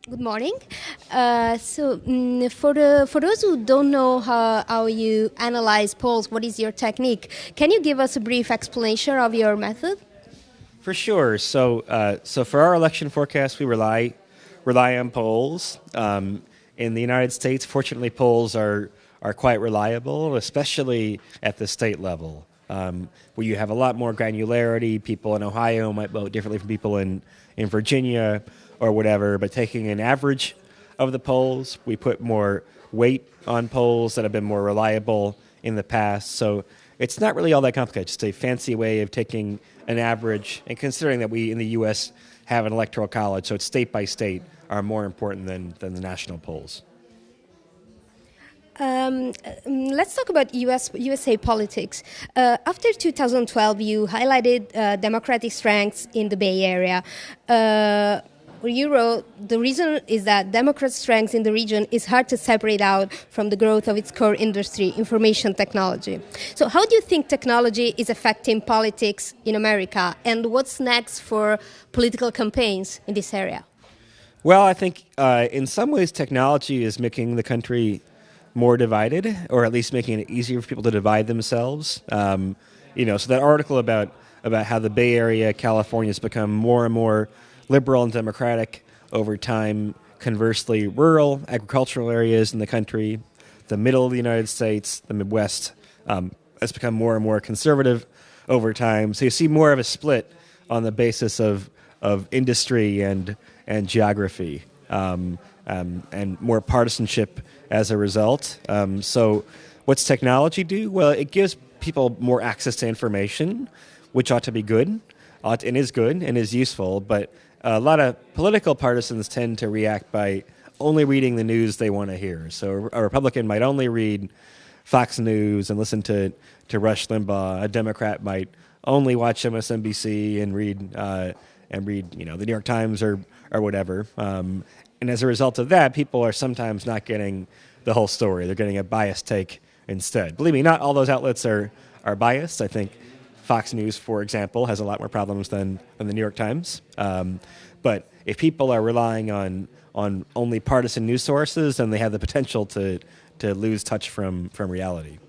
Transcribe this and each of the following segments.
Good morning. For those who don't know how you analyze polls, what is your technique? Can you give us a brief explanation of your method? For sure. So for our election forecast, we rely on polls. In the United States, fortunately, polls are quite reliable, especially at the state level, where you have a lot more granularity. People in Ohio might vote differently from people in Virginia or whatever. But taking an average of the polls, we put more weight on polls that have been more reliable in the past. So it's not really all that complicated. Just a fancy way of taking an average and considering that we in the U.S. have an electoral college, so it's state by state, are more important than the national polls. Let's talk about USA politics. After 2012, you highlighted democratic strengths in the Bay Area. You wrote, the reason is that Democrat strengths in the region is hard to separate out from the growth of its core industry, information technology. So how do you think technology is affecting politics in America, and what's next for political campaigns in this area? Well, I think in some ways technology is making the country more divided, or at least making it easier for people to divide themselves. So that article about how the Bay Area, California, has become more and more liberal and democratic over time. Conversely, rural agricultural areas in the country, the middle of the United States, the Midwest, has become more and more conservative over time. So you see more of a split on the basis of industry and geography, and more partisanship as a result. So what's technology do? Well, it gives people more access to information, which ought to be good, and is good and is useful, but a lot of political partisans tend to react by only reading the news they want to hear. So a Republican might only read Fox News and listen to Rush Limbaugh. A Democrat might only watch MSNBC and read the New York Times or whatever. And as a result of that, people are sometimes not getting the whole story. They're getting a biased take instead. Believe me, not all those outlets are biased. I think Fox News, for example, has a lot more problems than the New York Times. But if people are relying on only partisan news sources, then they have the potential to lose touch from reality.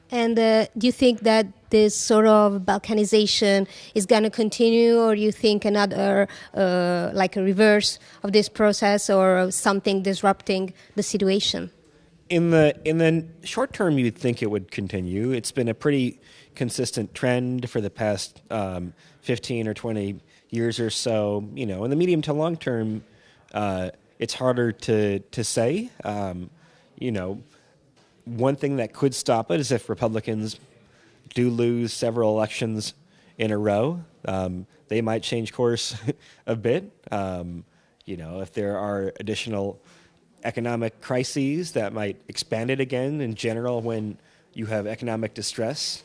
And do you think that this sort of balkanization is going to continue, or do you think another, like a reverse of this process, or something disrupting the situation? In the short term, you'd think it would continue. It's been a pretty consistent trend for the past 15 or 20 years or so. In the medium to long term, it's harder to say. One thing that could stop it is if Republicans do lose several elections in a row. They might change course a bit. If there are additional economic crises that might expand it again. In general, when you have economic distress,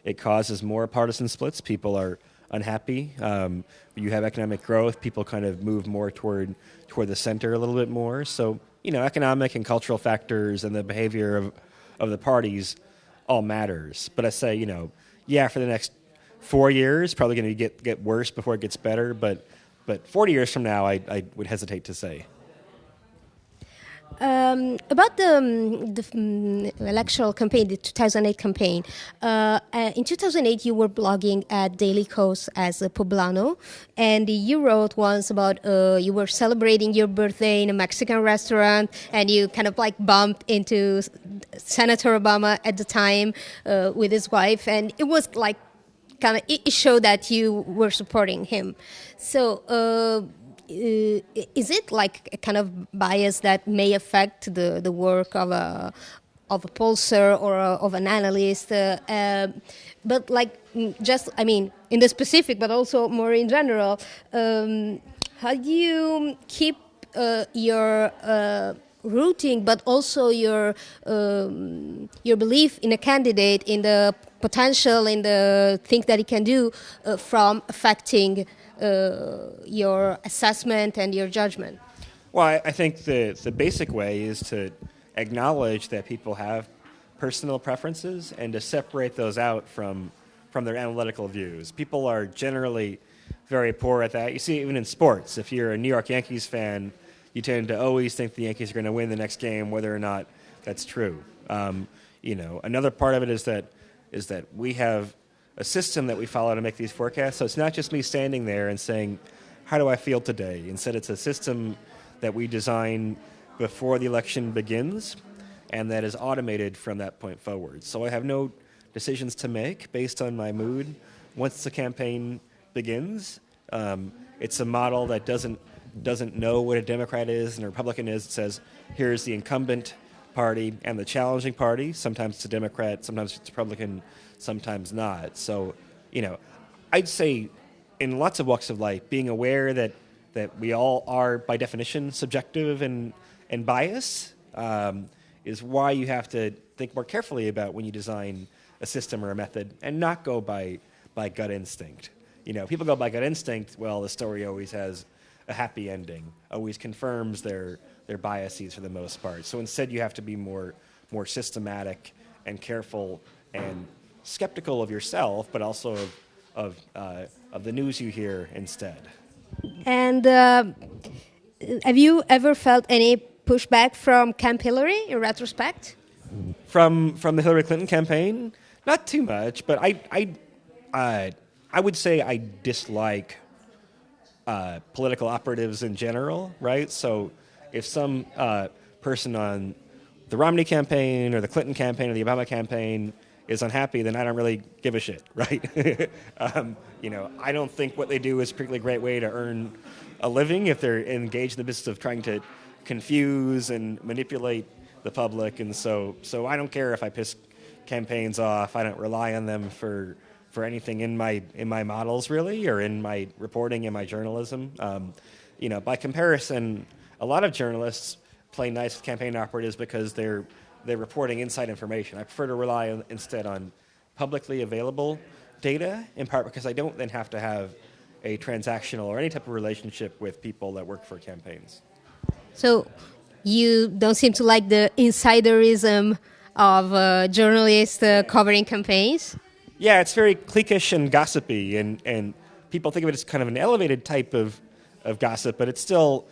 it causes more partisan splits. People are unhappy. When you have economic growth, people kind of move more toward the center a little bit more. So, economic and cultural factors and the behavior of the parties all matters. But I say, for the next 4 years, probably going to get worse before it gets better. But 40 years from now, I would hesitate to say. About the electoral campaign, the 2008 campaign. In 2008, you were blogging at Daily Kos as a poblano, and you wrote once about you were celebrating your birthday in a Mexican restaurant, and you kind of like bumped into Senator Obama at the time with his wife, and it was like it showed that you were supporting him. So. Is it like a kind of bias that may affect the work of a pollster or of an analyst? But in the specific, but also more in general, how do you keep your rooting, but also your belief in a candidate, in the potential, in the things that he can do, from affecting your assessment and your judgment? Well, I think the basic way is to acknowledge that people have personal preferences and to separate those out from their analytical views. People are generally very poor at that. You see, even in sports, if you're a New York Yankees fan you tend to always think the Yankees are going to win the next game, whether or not that's true. Another part of it is that we have a system that we follow to make these forecasts. So it's not just me standing there and saying, how do I feel today? Instead, it's a system that we design before the election begins and that is automated from that point forward. So I have no decisions to make based on my mood once the campaign begins. It's a model that doesn't know what a Democrat is and a Republican is. It says, here's the incumbent party and the challenging party. Sometimes it's a Democrat, sometimes it's Republican, sometimes not. So, I'd say in lots of walks of life, being aware that we all are, by definition, subjective and biased is why you have to think more carefully about when you design a system or a method and not go by gut instinct. People go by gut instinct, well, the story always has a happy ending, always confirms their biases for the most part. So instead you have to be more systematic and careful and skeptical of yourself, but also of the news you hear instead. And have you ever felt any pushback from Camp Hillary in retrospect? From the Hillary Clinton campaign? Not too much, but I would say I dislike political operatives in general, right? So if some person on the Romney campaign or the Clinton campaign or the Obama campaign is unhappy, then I don't really give a shit, right? I don't think what they do is a particularly great way to earn a living if they're engaged in the business of trying to confuse and manipulate the public. And so I don't care if I piss campaigns off. I don't rely on them for anything in my models, really, or in my reporting and my journalism. By comparison, a lot of journalists play nice with campaign operatives because they're reporting inside information. I prefer to rely instead on publicly available data, in part because I don't then have to have a transactional or any type of relationship with people that work for campaigns. So you don't seem to like the insiderism of journalists covering campaigns? Yeah, it's very cliquish and gossipy, and people think of it as kind of an elevated type of gossip, but it's still,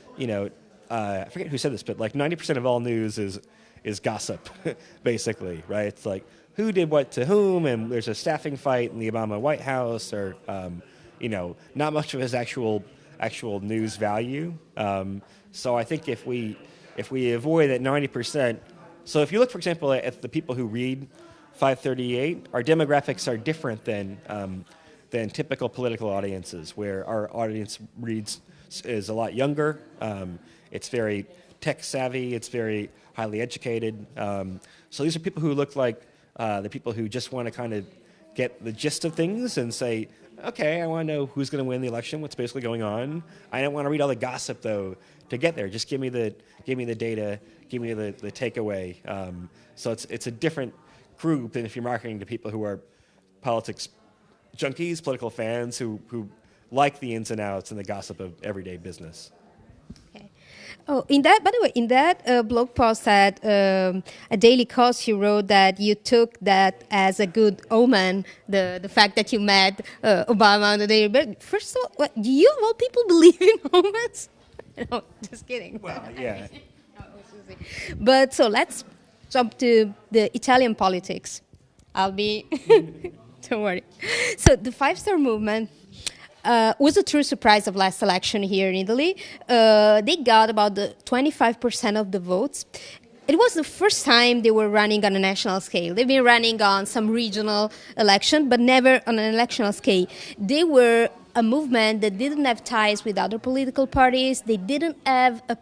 I forget who said this, but like 90% of all news is gossip, basically, right? It's like who did what to whom, and there's a staffing fight in the Obama White House, or not much of his actual news value. So I think if we avoid that 90%, so if you look, for example, at the people who read 538, our demographics are different than typical political audiences, where our audience is a lot younger. It's very tech savvy. It's very highly educated. So these are people who look like the people who just want to kind of get the gist of things and say, okay, I want to know who's going to win the election, what's basically going on. I don't want to read all the gossip, though, to get there. Just give me the data, give me the takeaway. So it's a different group than if you're marketing to people who are politics junkies, political fans who like the ins and outs and the gossip of everyday business. Okay. Oh, by the way, in that blog post at a Daily Kos, you wrote that you took that as a good omen, the fact that you met Obama on the day. But first of all, do you of all people believe in omens? No, just kidding. Well, yeah. But so let's jump to the Italian politics. Don't worry. So the five-star movement was a true surprise of last election here in Italy. They got about 25% of the votes. It was the first time they were running on a national scale. They've been running on some regional election, but never on an electional scale. They were a movement that didn't have ties with other political parties. They didn't have a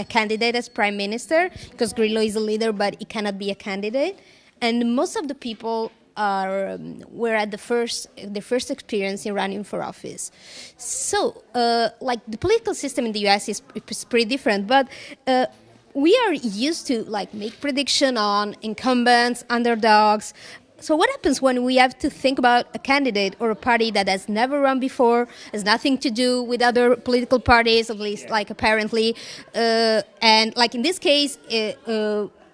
candidate as prime minister, because Grillo is a leader, but he cannot be a candidate. And most of the people were at the first experience in running for office. So, the political system in the U.S. is pretty different, but we are used to make prediction on incumbents, underdogs. So what happens when we have to think about a candidate or a party that has never run before, has nothing to do with other political parties, at least apparently, and in this case,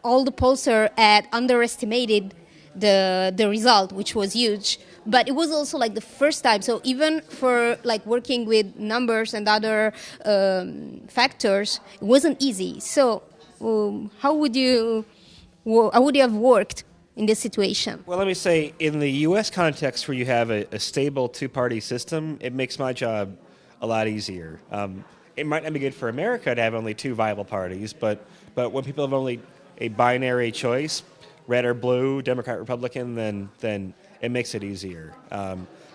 all the pollsters had underestimated the result, which was huge, but it was also like the first time. So even for like working with numbers and other factors, it wasn't easy. So how would you have worked in this situation? Well, let me say, in the U.S. context where you have a stable two-party system, it makes my job a lot easier. It might not be good for America to have only two viable parties, but when people have only a binary choice, red or blue, Democrat, Republican, then it makes it easier.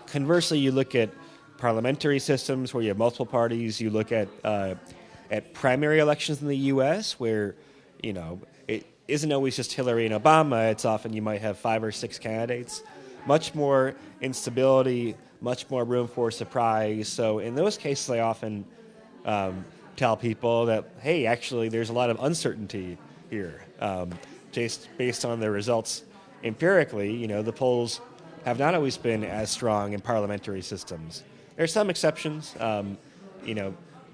Conversely, you look at parliamentary systems where you have multiple parties. You look at primary elections in the U.S. where, it isn't always just Hillary and Obama. It's often you might have 5 or 6 candidates. Much more instability, much more room for surprise. So in those cases, I often tell people that, hey, actually, there's a lot of uncertainty here. Just based on the results empirically, the polls have not always been as strong in parliamentary systems. There are some exceptions.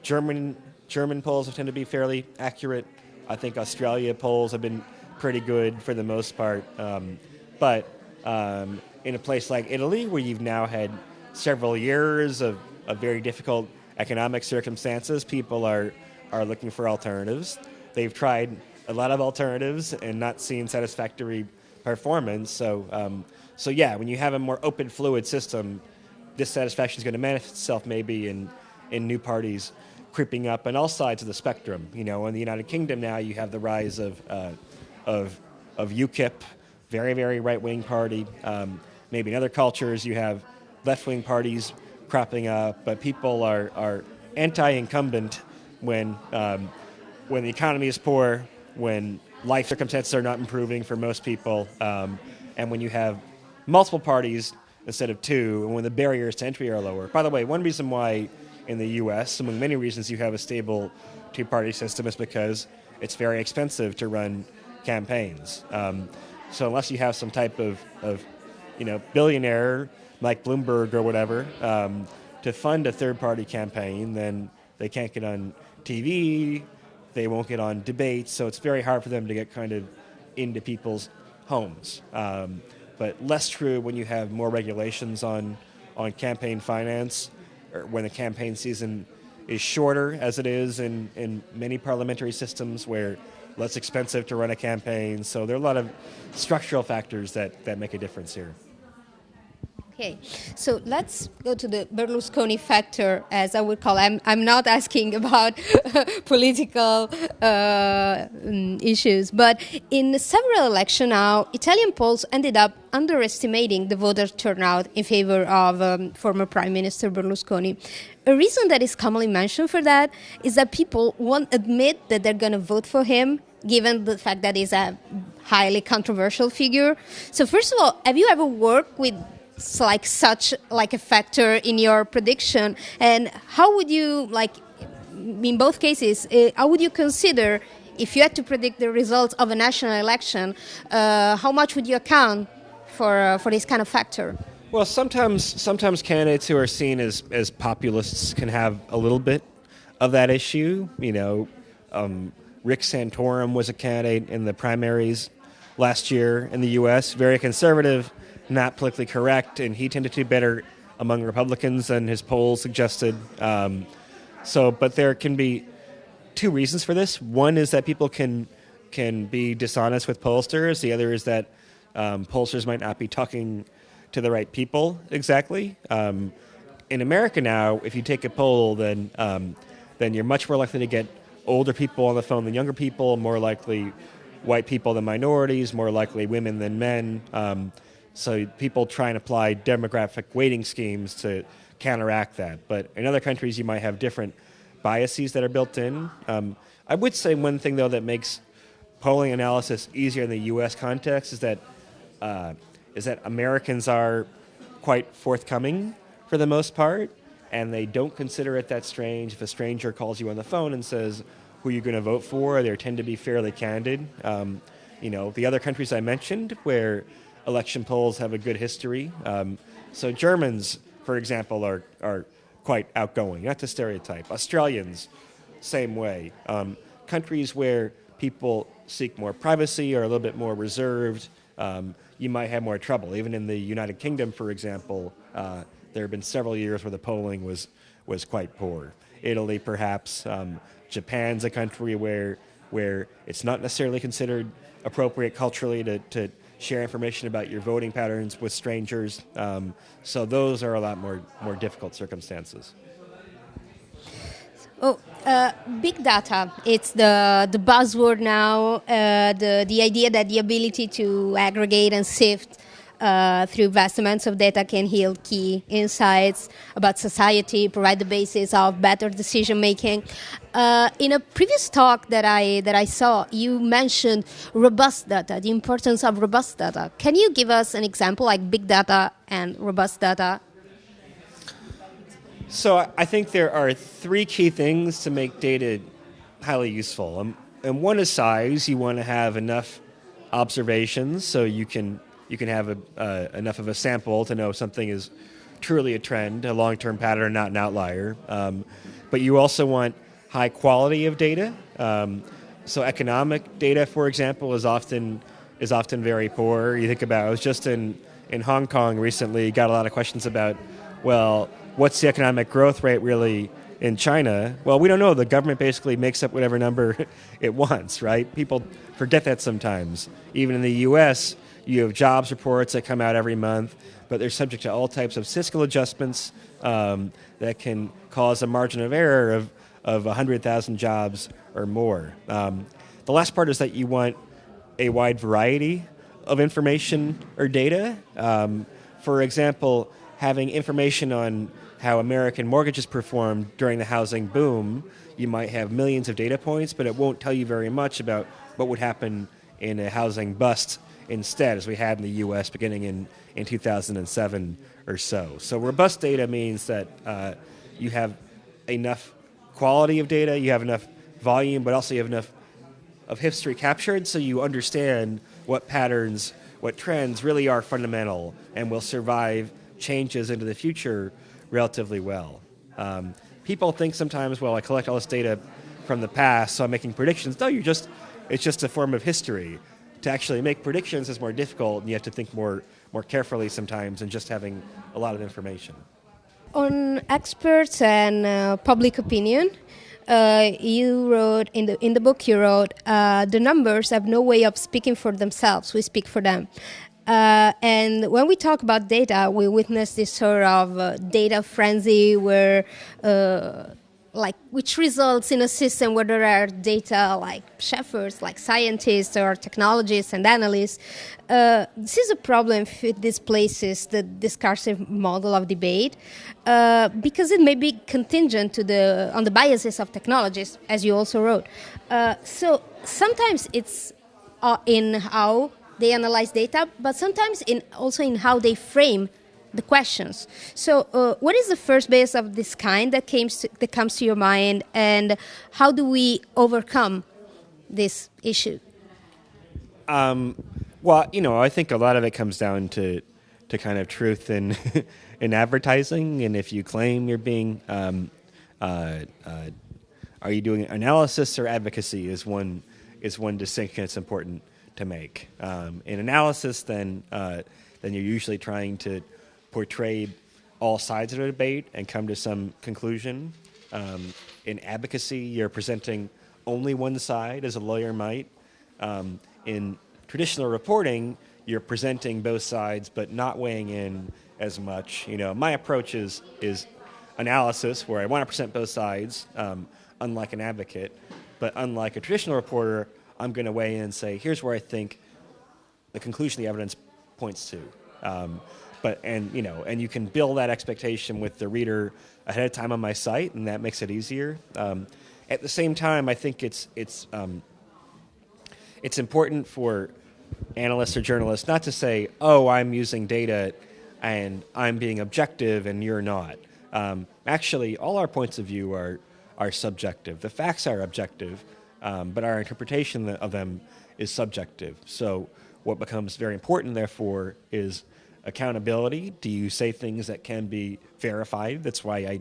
German polls have tended to be fairly accurate. I think Australia polls have been pretty good for the most part. But in a place like Italy, where you've now had several years of very difficult economic circumstances, people are looking for alternatives. They've tried a lot of alternatives and not seen satisfactory performance. So yeah, when you have a more open, fluid system, dissatisfaction is going to manifest itself maybe in new parties creeping up on all sides of the spectrum. In the United Kingdom now you have the rise of UKIP, very, very right-wing party. Maybe in other cultures you have left-wing parties cropping up, but people are anti-incumbent when the economy is poor, when life circumstances are not improving for most people, and when you have multiple parties instead of two, and when the barriers to entry are lower. By the way, one reason why in the U.S., among many reasons you have a stable two-party system, is because it's very expensive to run campaigns. So unless you have some type of billionaire like Bloomberg or whatever to fund a third-party campaign, then they can't get on TV, they won't get on debates, so it's very hard for them to get kind of into people's homes. But less true when you have more regulations on campaign finance, or when the campaign season is shorter, as it is in many parliamentary systems where less expensive to run a campaign. So there are a lot of structural factors that make a difference here. Okay, so let's go to the Berlusconi factor, as I would call it. I'm not asking about political issues, but in several elections now, Italian polls ended up underestimating the voter turnout in favor of former Prime Minister Berlusconi. A reason that is commonly mentioned for that is that people won't admit that they're going to vote for him, given the fact that he's a highly controversial figure. So first of all, have you ever worked with such a factor in your prediction, and how would you, in both cases, how would you consider, if you had to predict the results of a national election, how much would you account for this kind of factor? Well, sometimes candidates who are seen as populists can have a little bit of that issue. Rick Santorum was a candidate in the primaries last year in the U.S., very conservative, not politically correct, and he tended to do better among Republicans than his polls suggested. But there can be two reasons for this. One is that people can be dishonest with pollsters. The other is that pollsters might not be talking to the right people exactly. In America now, if you take a poll, then you're much more likely to get older people on the phone than younger people, more likely white people than minorities, more likely women than men. So people try and apply demographic weighting schemes to counteract that. But in other countries, you might have different biases that are built in. I would say one thing, though, that makes polling analysis easier in the U.S. context is that Americans are quite forthcoming for the most part, and they don't consider it that strange if a stranger calls you on the phone and says, who you're going to vote for. They tend to be fairly candid. The other countries I mentioned where election polls have a good history. So Germans, for example, are quite outgoing, not to stereotype. Australians, same way. Countries where people seek more privacy or a little bit more reserved, you might have more trouble. Even in the United Kingdom, for example, there have been several years where the polling was quite poor. Italy, perhaps. Japan's a country where it's not necessarily considered appropriate culturally to share information about your voting patterns with strangers. So those are a lot more difficult circumstances. Oh, big data. It's the buzzword now. The idea that the ability to aggregate and sift through vast amounts of data can yield key insights about society, provide the basis of better decision making. In a previous talk that I saw, you mentioned robust data, the importance of robust data. Can you give us an example, like big data and robust data? So I think there are three key things to make data highly useful. And one is size. You want to have enough observations so you can have enough of a sample to know something is truly a trend, a long-term pattern, not an outlier. But you also want high quality of data. So economic data, for example, is often very poor. You think about, I was just in Hong Kong recently, got a lot of questions about, well, what's the economic growth rate really in China? Well, we don't know. The government basically makes up whatever number it wants, right? People forget that sometimes. Even in the U.S., you have jobs reports that come out every month, but they're subject to all types of fiscal adjustments that can cause a margin of error of 100,000 jobs or more. The last part is that you want a wide variety of information or data. For example, having information on how American mortgages performed during the housing boom, you might have millions of data points, but it won't tell you very much about what would happen in a housing bust instead, as we had in the U.S. beginning in 2007 or so. So robust data means that you have enough quality of data, you have enough volume, but also you have enough of history captured so you understand what patterns, what trends really are fundamental and will survive changes into the future relatively well. People think sometimes, well, I collect all this data from the past, so I'm making predictions. No, it's just a form of history. To actually make predictions is more difficult, and you have to think more carefully sometimes than just having a lot of information. On experts and public opinion, you wrote in the book you wrote, the numbers have no way of speaking for themselves. We speak for them. And when we talk about data, we witness this sort of data frenzy where, which results in a system where there are data like shepherds, like scientists or technologists and analysts. This is a problem if it displaces the discursive model of debate, because it may be contingent on the biases of technologists, as you also wrote. So sometimes it's in how they analyze data, but sometimes also in how they frame the questions. So what is the first bias of this kind that comes to your mind, and how do we overcome this issue? Well, I think a lot of it comes down to kind of truth in in advertising, and if you claim you're being, are you doing analysis or advocacy is one distinction that's important to make. In analysis, then you're usually trying to portray all sides of a debate and come to some conclusion. In advocacy, you're presenting only one side, as a lawyer might. In traditional reporting, you're presenting both sides, but not weighing in as much. My approach is analysis, where I want to present both sides, unlike an advocate. But unlike a traditional reporter, I'm going to weigh in and say, here's where I think the conclusion of the evidence points to. And you can build that expectation with the reader ahead of time on my site, and that makes it easier. At the same time, I think it's important for analysts or journalists not to say, oh, I'm using data and I'm being objective and you're not. Actually, all our points of view are subjective. The facts are objective, but our interpretation of them is subjective. So what becomes very important, therefore, is accountability. Do you say things that can be verified? That's why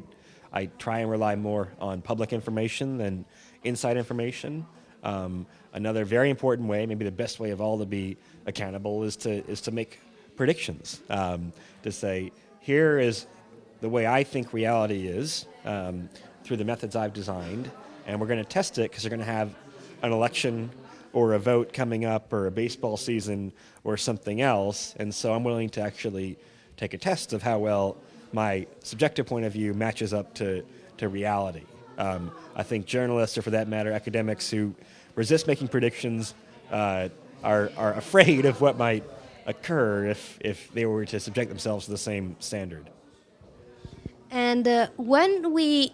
I try and rely more on public information than inside information. Another very important way, maybe the best way of all to be accountable, is to make predictions. To say, here is the way I think reality is through the methods I've designed, and we're going to test it because they're going to have an election or a vote coming up or a baseball season or something else, and so I'm willing to actually take a test of how well my subjective point of view matches up to reality. I think journalists, or for that matter academics, who resist making predictions are afraid of what might occur if they were to subject themselves to the same standard. And when we,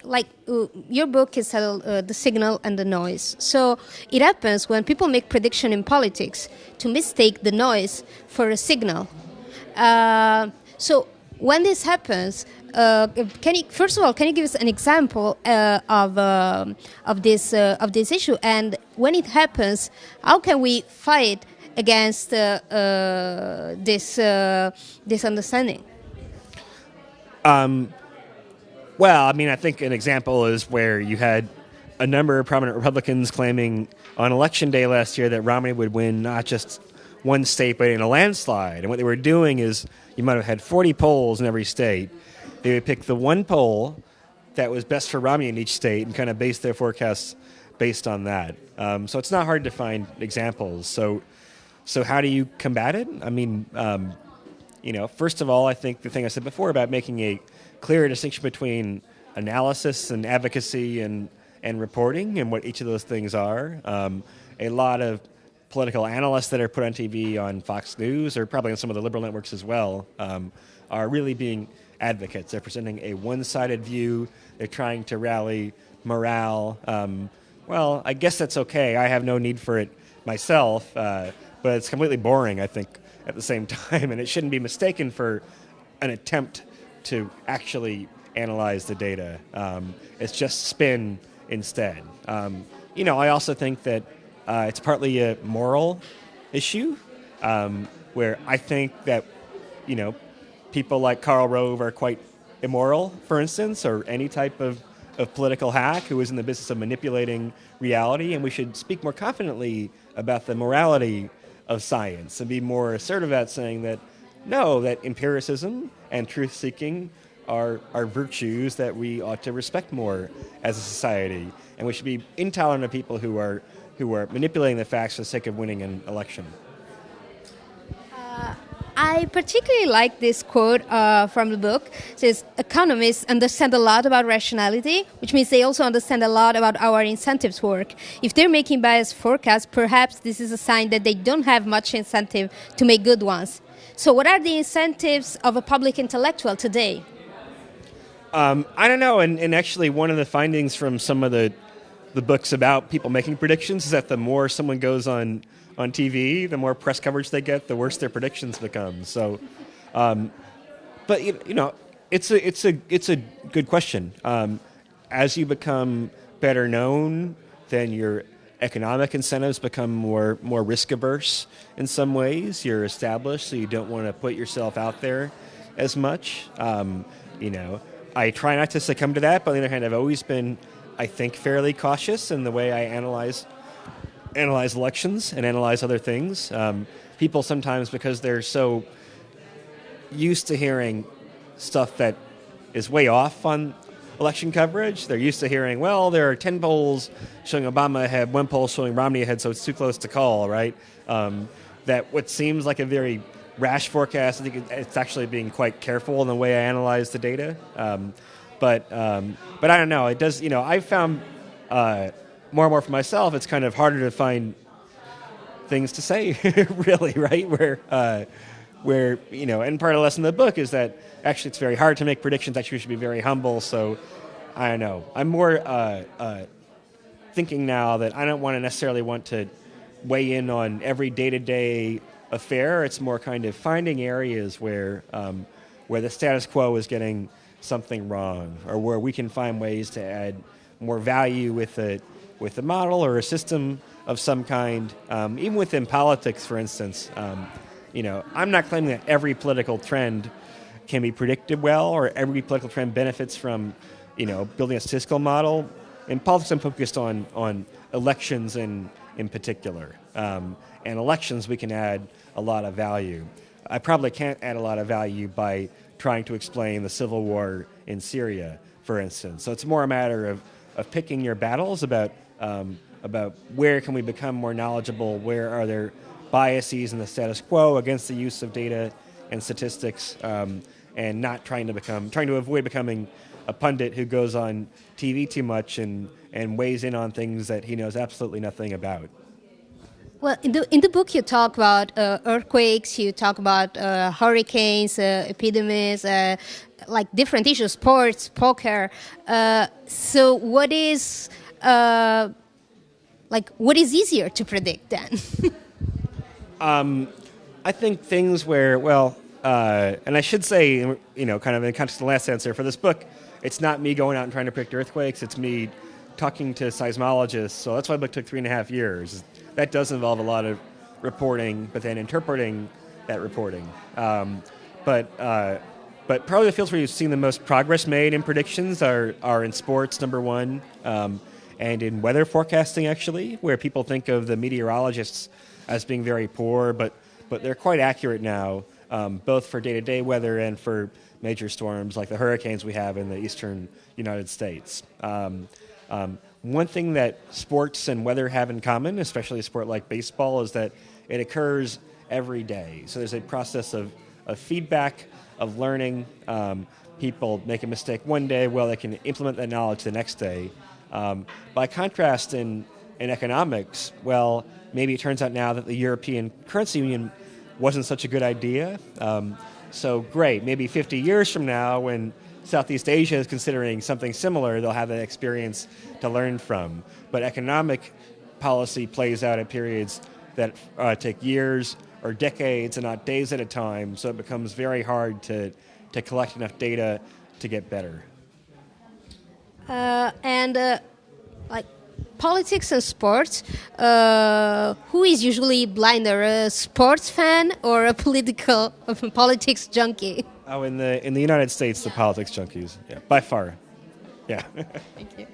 your book is titled The Signal and the Noise. So it happens when people make prediction in politics to mistake the noise for a signal. So when this happens, first of all, can you give us an example of this issue? And when it happens, how can we fight against this understanding? Well, I mean, I think an example is where you had a number of prominent Republicans claiming on Election Day last year that Romney would win not just one state, but in a landslide. And what they were doing is, you might have had 40 polls in every state. They would pick the one poll that was best for Romney in each state and kind of base their forecasts based on that. So it's not hard to find examples. So how do you combat it? I mean, first of all, I think the thing I said before about making a clear distinction between analysis and advocacy and reporting and what each of those things are. A lot of political analysts that are put on TV on Fox News, or probably on some of the liberal networks as well, are really being advocates. They're presenting a one-sided view. They're trying to rally morale. Well, I guess that's okay. I have no need for it myself, but it's completely boring, I think, at the same time, and it shouldn't be mistaken for an attempt to actually analyze the data. It's just spin instead. I also think that it's partly a moral issue, where I think that, people like Karl Rove are quite immoral, for instance, or any type of political hack who is in the business of manipulating reality, and we should speak more confidently about the morality of science and be more assertive about saying that, no, that empiricism and truth-seeking are virtues that we ought to respect more as a society, and we should be intolerant of people who are manipulating the facts for the sake of winning an election. I particularly like this quote from the book. It says, economists understand a lot about rationality, which means they also understand a lot about how our incentives work. If they're making biased forecasts, perhaps this is a sign that they don't have much incentive to make good ones. So what are the incentives of a public intellectual today? I don't know, and actually one of the findings from some of the books about people making predictions is that the more someone goes on TV, the more press coverage they get, the worse their predictions become. So, but it's a good question. As you become better known, then your economic incentives become more risk averse in some ways. You're established, so you don't want to put yourself out there as much. I try not to succumb to that, but on the other hand, I've always been, I think, fairly cautious in the way I analyze elections and analyze other things. People sometimes, because they're so used to hearing stuff that is way off on election coverage, they're used to hearing, well, there are 10 polls showing Obama ahead, one poll showing Romney ahead, so it's too close to call, right? That what seems like a very rash forecast, I think it's actually being quite careful in the way I analyze the data. But I don't know. It does. I've found more and more for myself, it's kind of harder to find things to say, really, right? Where and part of the lesson of the book is that actually it's very hard to make predictions. Actually, we should be very humble. So I don't know. I'm more thinking now that I don't necessarily want to weigh in on every day-to-day affair. It's more kind of finding areas where the status quo is getting something wrong, or where we can find ways to add more value with a model or a system of some kind. Even within politics, for instance, I'm not claiming that every political trend can be predicted well, or every political trend benefits from building a statistical model. In politics, I'm focused on elections in particular. And elections, we can add a lot of value. I probably can't add a lot of value by trying to explain the civil war in Syria, for instance. So it's more a matter of picking your battles about where can we become more knowledgeable, where are there biases in the status quo against the use of data and statistics, and not trying to avoid becoming a pundit who goes on TV too much and weighs in on things that he knows absolutely nothing about. Well, in the book, you talk about earthquakes, you talk about hurricanes, epidemics, like different issues, sports, poker. So, what is easier to predict then? I think things where, and I should say, kind of in context of the last answer for this book, it's not me going out and trying to predict earthquakes. It's me talking to seismologists. So that's why the book took 3.5 years. That does involve a lot of reporting, but then interpreting that reporting. But probably the fields where you've seen the most progress made in predictions are in sports, number one, and in weather forecasting, actually, where people think of the meteorologists as being very poor, but they're quite accurate now, both for day-to-day weather and for major storms like the hurricanes we have in the eastern United States. One thing that sports and weather have in common, especially a sport like baseball, is that it occurs every day. So there's a process of feedback, of learning. People make a mistake one day, they can implement that knowledge the next day. By contrast, in economics, maybe it turns out now that the European currency union wasn't such a good idea. So great, maybe 50 years from now when Southeast Asia is considering something similar, they'll have that experience to learn from. But economic policy plays out at periods that take years or decades and not days at a time, so it becomes very hard to collect enough data to get better. Like politics and sports, who is usually blinder, a sports fan or a politics junkie? Oh, in the United States, the politics junkies, by far, yeah. Thank you.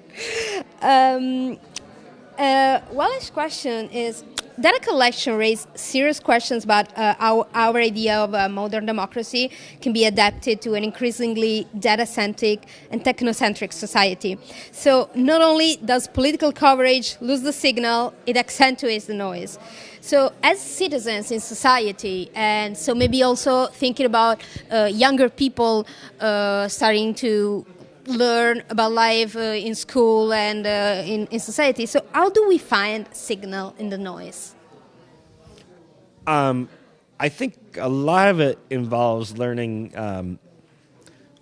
Last question is: data collection raised serious questions about our idea of a modern democracy can be adapted to an increasingly data-centric and technocentric society. So not only does political coverage lose the signal, it accentuates the noise. So as citizens in society, and so maybe also thinking about younger people starting to learn about life in school and in society. So how do we find signal in the noise? I think a lot of it involves learning.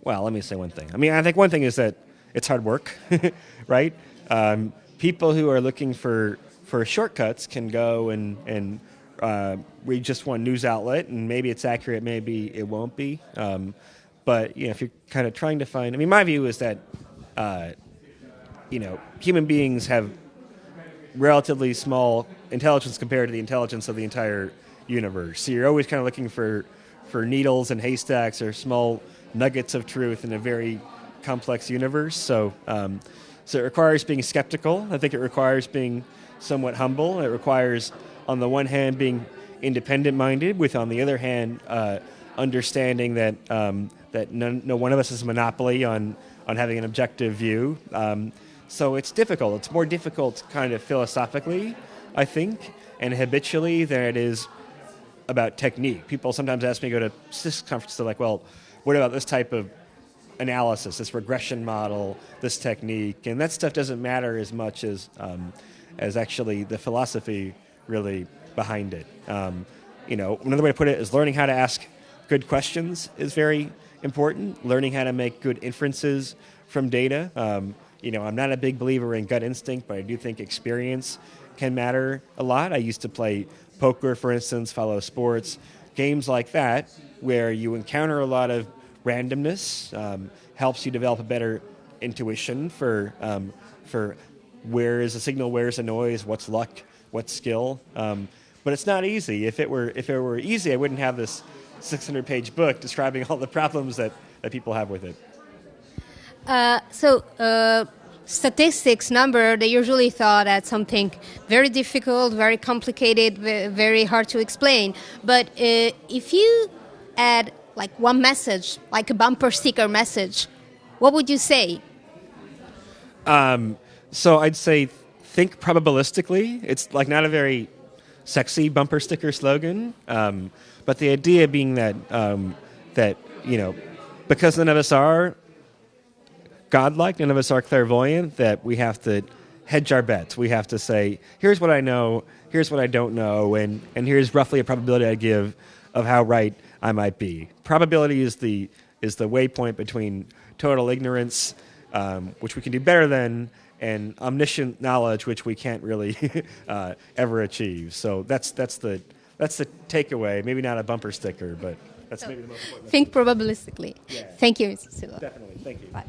Let me say one thing. I think one thing is that it's hard work, right? People who are looking for shortcuts can go and read just one news outlet, and maybe it's accurate, maybe it won't be. But if you're kind of trying to find, my view is that human beings have relatively small intelligence compared to the intelligence of the entire universe. So you're always kind of looking for needles and haystacks or small nuggets of truth in a very complex universe. So it requires being skeptical. I think it requires being somewhat humble. It requires, on the one hand, being independent-minded, with, on the other hand, understanding that no one of us has a monopoly on having an objective view. So it's difficult. It's more difficult kind of philosophically, I think, and habitually than it is about technique. People sometimes ask me to go to statistics conferences, they're like, what about this type of analysis, this regression model, this technique? And that stuff doesn't matter as much as actually the philosophy really behind it. Another way to put it is learning how to ask good questions is very important. Learning how to make good inferences from data. I'm not a big believer in gut instinct, but I do think experience can matter a lot. I used to play poker, for instance, follow sports, games like that, where you encounter a lot of randomness, helps you develop a better intuition for where is a signal, where's a noise, what's luck, what's skill. But it's not easy. If it were easy, I wouldn't have this 600-page book describing all the problems that people have with it. statistics number, they usually thought at something very difficult, very complicated, very hard to explain. But if you add like one message, like a bumper sticker message, what would you say? So I'd say think probabilistically. It's like not a very sexy bumper sticker slogan, but the idea being that that because none of us are godlike, none of us are clairvoyant, that we have to hedge our bets. We have to say, here's what I know, here's what I don't know, and here's roughly a probability I give of how right I might be. Probability is the waypoint between total ignorance, which we can do better than, and omniscient knowledge, which we can't really ever achieve. So that's the takeaway. Maybe not a bumper sticker, but that's maybe the most important. Think probabilistically. Yeah. Thank you, Mr. Silva. Definitely. Thank you. Bye.